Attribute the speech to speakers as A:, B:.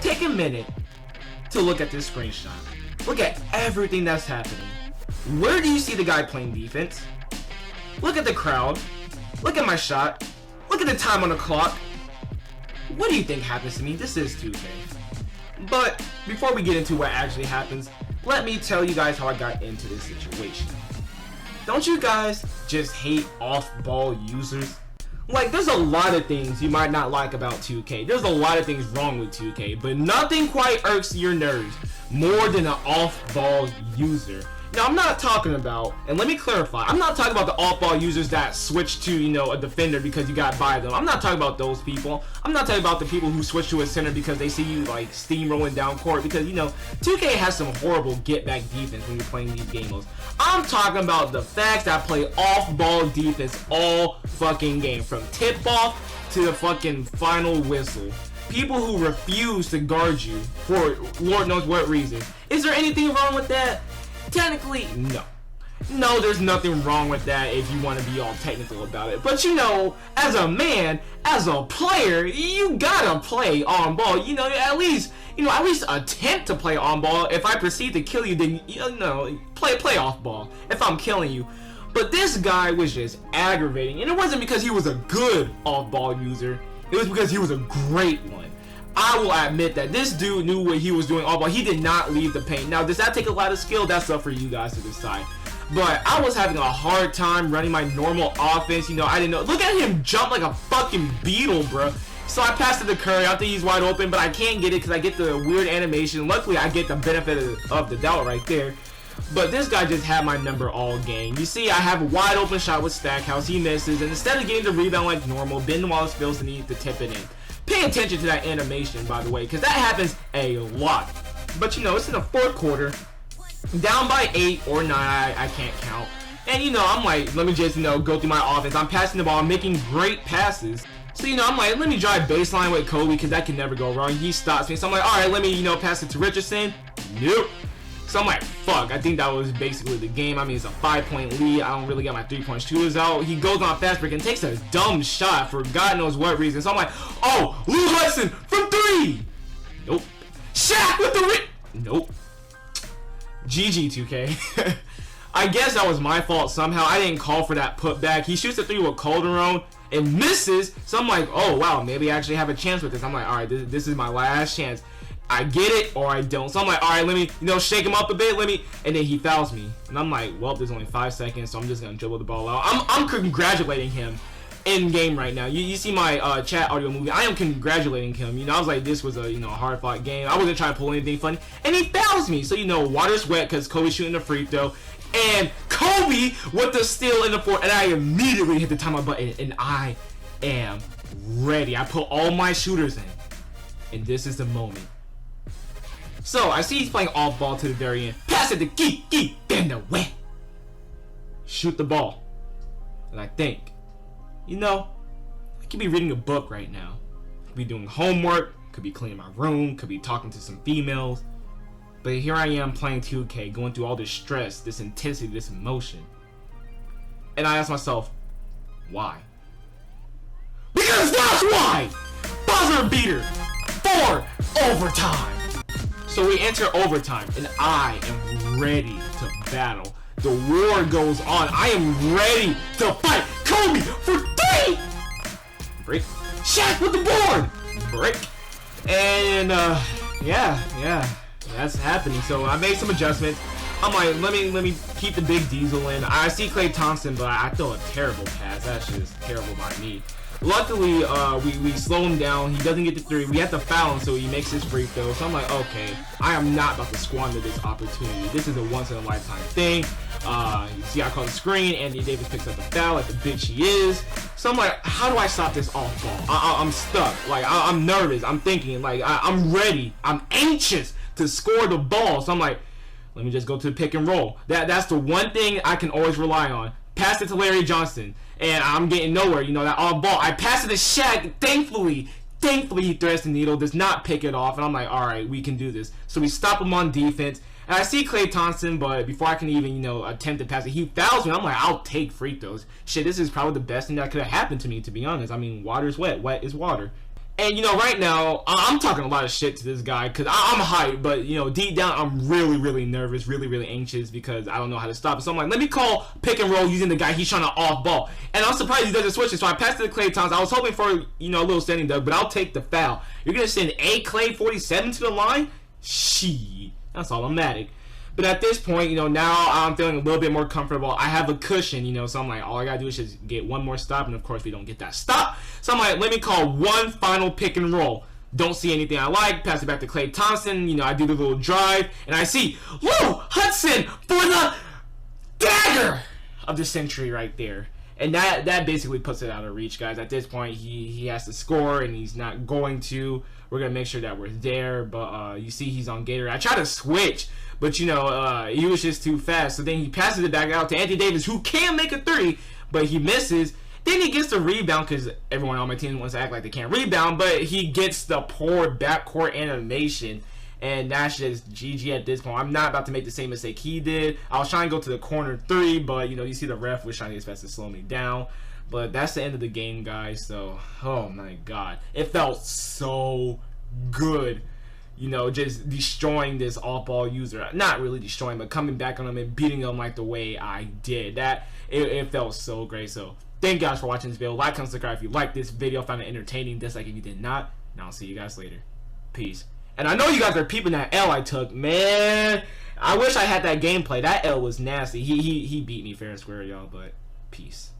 A: take a minute to look at this screenshot. Look at everything that's happening. Where do you see the guy playing defense? Look at the crowd. Look at my shot. Look at the time on the clock. What do you think happens to me? This is 2K. But before we get into what actually happens, let me tell you guys how I got into this situation. Don't you guys just hate off-ball users? Like, there's a lot of things you might not like about 2K. There's a lot of things wrong with 2K, but nothing quite irks your nerves more than an off-ball user. Now, I'm not talking about, and let me clarify, I'm not talking about the off-ball users that switch to, you know, a defender because you got by them. I'm not talking about those people. I'm not talking about the people who switch to a center because they see you, like, steamrolling down court. Because, you know, 2K has some horrible get-back defense when you're playing these game modes. I'm talking about the facts that play off-ball defense all fucking game. From tip-off to the fucking final whistle. People who refuse to guard you for Lord knows what reason. Is there anything wrong with that? Technically, no. No, there's nothing wrong with that if you want to be all technical about it. But you know, as a man, as a player, you gotta play on ball. You know, at least attempt to play on ball. If I proceed to kill you, then you know, play off ball. If I'm killing you. But this guy was just aggravating, and it wasn't because he was a good off ball user. It was because he was a great one. I will admit that this dude knew what he was doing all ball. He did not leave the paint. Now, does that take a lot of skill? That's up for you guys to decide. But I was having a hard time running my normal offense. You know, I didn't know. Look at him jump like a fucking beetle, bro. So I passed it to Curry. I think he's wide open, but I can't get it because I get the weird animation. Luckily, I get the benefit of the doubt right there. But this guy just had my number all game. You see, I have a wide open shot with Stackhouse. He misses, and instead of getting the rebound like normal, Ben Wallace feels the need to tip it in. Pay attention to that animation, by the way, because that happens a lot. But you know, it's in the fourth quarter, down by 8 or 9, I can't count. And you know, I'm like, let me just, you know, go through my offense. I'm passing the ball, I'm making great passes. So you know, I'm like, let me drive baseline with Kobe, because that can never go wrong. He stops me, so I'm like, alright, let me, you know, pass it to Richardson. Nope. So I'm like, fuck, I think that was basically the game. I mean, it's a 5-point lead. I don't really get my 3-point shooters out. He goes on a fast break and takes a dumb shot for God knows what reason. So I'm like, oh, Lou Hudson from 3. Nope. Shaq with the nope. GG 2K. I guess that was my fault somehow. I didn't call for that putback. He shoots a 3 with Calderon and misses. So I'm like, oh, wow, maybe I actually have a chance with this. I'm like, all right, this is my last chance. I get it or I don't. So I'm like, all right, let me, you know, shake him up a bit. And then he fouls me. And I'm like, well, there's only 5 seconds, so I'm just going to dribble the ball out. I'm congratulating him in game right now. You see my chat audio movie. I am congratulating him. You know, I was like, this was a, you know, hard fought game. I wasn't trying to pull anything funny. And he fouls me. So, you know, water's wet because Kobe's shooting the free throw. And Kobe with the steal in the fourth. And I immediately hit the timeout button. And I am ready. I put all my shooters in. And this is the moment. So, I see he's playing off ball to the very end. Pass it to Geek, bend away. Shoot the ball. And I think, you know, I could be reading a book right now. Could be doing homework, could be cleaning my room, could be talking to some females. But here I am playing 2K, going through all this stress, this intensity, this emotion. And I ask myself, why? Because that's why! Buzzer beater for overtime. So we enter overtime, and I am ready to battle. The war goes on. I am ready to fight Kobe for 3! Break. Shaq with the board! Break. And, yeah, that's happening. So I made some adjustments. I'm like, let me keep the big diesel in. I see Klay Thompson, but I throw a terrible pass. That shit is terrible by me. Luckily, we slow him down. He doesn't get the 3. We have to foul him, so he makes his free throw. So I'm like, okay, I am not about to squander this opportunity. This is a once-in-a-lifetime thing. You see, I call the screen. Anthony Davis picks up the foul like the bitch he is. So I'm like, how do I stop this off ball? I'm stuck. Like, I'm nervous. I'm thinking. Like, I'm ready. I'm anxious to score the ball. So I'm like, let me just go to the pick and roll. That's the one thing I can always rely on. Pass it to Larry Johnson. And I'm getting nowhere, you know, that off ball. I pass it to Shaq. Thankfully, he threads the needle, does not pick it off. And I'm like, all right, we can do this. So we stop him on defense. And I see Klay Thompson, but before I can even, you know, attempt to pass it, he fouls me. I'm like, I'll take free throws. Shit, this is probably the best thing that could have happened to me, to be honest. I mean, water's wet. Wet is water. And, you know, right now, I'm talking a lot of shit to this guy because I'm hyped, but, you know, deep down, I'm really, really nervous, really, really anxious because I don't know how to stop it. So I'm like, let me call pick and roll using the guy he's trying to off ball. And I'm surprised he doesn't switch it. So I passed it to Klay Thompson. I was hoping for, you know, a little standing dunk, but I'll take the foul. You're going to send a Klay 47 to the line? Shit. That's automatic. But at this point, you know, now I'm feeling a little bit more comfortable. I have a cushion, you know, so I'm like, all I gotta do is just get one more stop, and of course we don't get that stop. So I'm like, let me call one final pick and roll. Don't see anything I like, pass it back to Klay Thompson, you know, I do the little drive, and I see Lou Hudson for the dagger of the century right there. And that basically puts it out of reach, guys. At this point, he has to score, and he's not going to. We're going to make sure that we're there, but you see he's on Gator. I try to switch, but, you know, he was just too fast. So then he passes it back out to Anthony Davis, who can make a three, but he misses. Then he gets the rebound because everyone on my team wants to act like they can't rebound, but he gets the poor backcourt animation. And that's just GG at this point. I'm not about to make the same mistake he did. I was trying to go to the corner three, but, you know, you see the ref was trying his best to slow me down. But that's the end of the game, guys. So, oh, my God. It felt so good, you know, just destroying this off-ball user. Not really destroying, but coming back on him and beating him like the way I did. It felt so great. So, thank you guys for watching this video. Like, comment, subscribe if you liked this video, found it entertaining. Dislike if you did not. And I'll see you guys later. Peace. And I know you guys are peeping that L I took, man. I wish I had that gameplay. That L was nasty. He beat me fair and square, y'all, but peace.